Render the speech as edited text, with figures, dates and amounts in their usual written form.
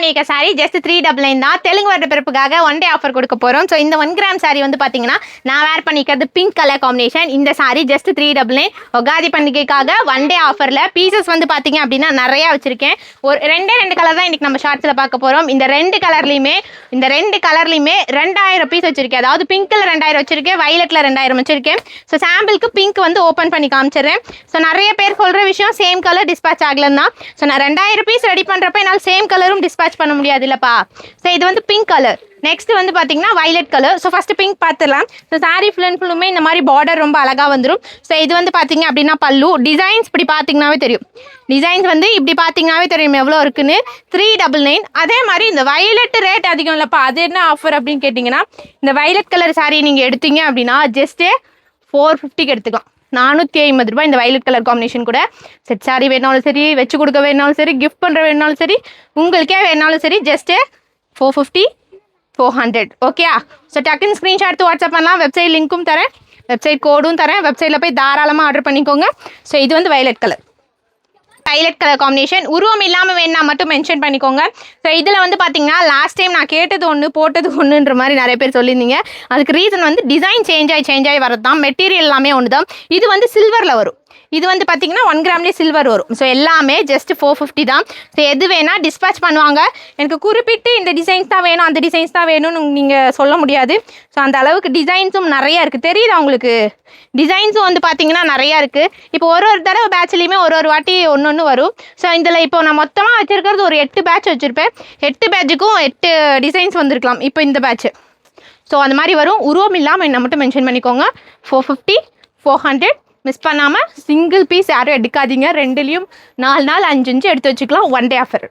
பண்ணியிருக்க sorry just 399 தான். தெலுங்கு வருட பிறப்புக்காக ஒன் டே ஆஃபர் கொடுக்க போகிறோம். ஸோ இந்த 1 கிராம் சாரி வந்து பார்த்தீங்கன்னா நான் வேர் பண்ணிக்கிறது பிங்க் கலர் காம்பினேஷன். இந்த சாரி ஜஸ்ட் 399. உகாதி பண்டிகைக்காக ஒன் டே ஆஃபரில் பீசஸ் வந்து பார்த்தீங்க அப்படின்னா நிறையா வச்சுருக்கேன். ஒரு ரெண்டு கலர் தான் இன்றைக்கி நம்ம ஷார்ட்ஸில் பார்க்க போகிறோம். இந்த ரெண்டு கலர்லையுமே 2000 பீஸ் வச்சுருக்கேன். அதாவது பிங்க்கில் 2000 வச்சுருக்கேன், வயலட்டில் 2000 வச்சுருக்கேன். ஸோ சாம்பிளுக்கு பிங்க் வந்து ஓப்பன் பண்ணி காமிச்சிடுறேன். ஸோ நிறைய பேர் சொல்கிற விஷயம் சேம் கலர் டிஸ்பேச் ஆகலன்னு தான். ஸோ நான் 2000 பீஸ் ரெடி பண்ணுறப்ப என்னால் சேம் கலரும் டிஸ்பேச் பண்ண முடியாது இல்லைப்பா. ஸோ இது வந்து பிங்க் கலர். நெக்ஸ்ட் வந்து பார்த்தீங்கன்னா violet colour. So first pink பார்த்துடலாம். ஸோ சாரி ஃபுல்லுமே இந்த மாதிரி பார்டர் ரொம்ப அழகாக வந்துடும். ஸோ இது வந்து பார்த்தீங்க அப்படின்னா பல்லு டிசைன்ஸ் இப்படி பார்த்தீங்கன்னாவே தெரியும். டிசைன்ஸ் வந்து இப்படி பார்த்தீங்கன்னாவே தெரியும் எவ்வளோ இருக்குன்னு. 399. அதே மாதிரி இந்த வயலட் ரேட் அதிகம் இல்லைப்பா. அது என்ன ஆஃபர் அப்படின்னு கேட்டிங்கன்னா இந்த வயலட் கலர் சாரி நீங்கள் எடுத்தீங்க அப்படின்னா ஜஸ்ட்டு 450க்கு எடுத்துக்கலாம். 450 ரூபாய் இந்த வயலட் கலர் காம்பினேஷன் கூட. செட் சாரி வேணாலும் சரி, வச்சு கொடுக்க வேணாலும் சரி, கிஃப்ட் பண்ணுற வேணாலும் சரி, உங்களுக்கே வேணாலும் சரி, ஜஸ்ட்டு 450 400. ஓகே. ஸோ டக்குன்னு ஸ்க்ரீன்ஷாட் எடுத்து வாட்ஸ்அப் பண்ணலாம். வெப்சைட் லிங்க்கும் தரேன், வெப்சைட் கோடும் தரேன். வெப்சைட்டில் போய் தாராளமாக ஆர்டர் பண்ணிக்கோங்க. ஸோ இது வந்து வயலட் கலர் காம்பினேஷன். உருவம் இல்லாமல் வேணா மட்டும் மென்ஷன் பண்ணிக்கோங்க. ஸோ இதில் வந்து பார்த்தீங்கன்னா லாஸ்ட் டைம் நான் கேட்டது ஒன்று போட்டது ஒன்றுன்ற மாதிரி நிறைய பேர் சொல்லியிருந்தீங்க. அதுக்கு ரீசன் வந்து டிசைன் சேஞ்ச் ஆகி வரது தான். மெட்டீரியல் எல்லாமே ஒன்று தான். இது வந்து சில்வரில் வரும். இது வந்து பார்த்தீங்கன்னா 1 கிராம்லேயே சில்வர் வரும். ஸோ எல்லாமே ஜஸ்ட் 450 தான். ஸோ எது வேணால் டிஸ்பேச் பண்ணுவாங்க. எனக்கு குறிப்பிட்டு இந்த டிசைன்ஸ் தான் வேணும், அந்த டிசைன்ஸ் தான் வேணும்னு நீங்கள் சொல்ல முடியாது. ஸோ அந்த அளவுக்கு டிசைன்ஸும் நிறையா இருக்குது. தெரியுதா உங்களுக்கு? டிசைன்ஸும் வந்து பார்த்தீங்கன்னா நிறையா இருக்குது. இப்போ ஒரு தடவை பேட்ச்லேயுமே ஒரு வாட்டி ஒன்று வரும். ஸோ இதில் இப்போ நான் மொத்தமாக வச்சுருக்கிறது ஒரு 8 பேட்ச் வச்சுருப்பேன். 8 பேட்சுக்கும் 8 டிசைன்ஸ் வந்திருக்கலாம் இப்போ இந்த பேட்ச்சு. ஸோ அந்த மாதிரி வரும். உருவம் இல்லாமல் என்ன மட்டும் மென்ஷன் பண்ணிக்கோங்க. 450 400. மிஸ் பண்ணாமல் சிங்கிள் பீஸ் யாரும் எடுக்காதீங்க. ரெண்டுலேயும் 4 5 எடுத்து வச்சுக்கலாம். One day offer.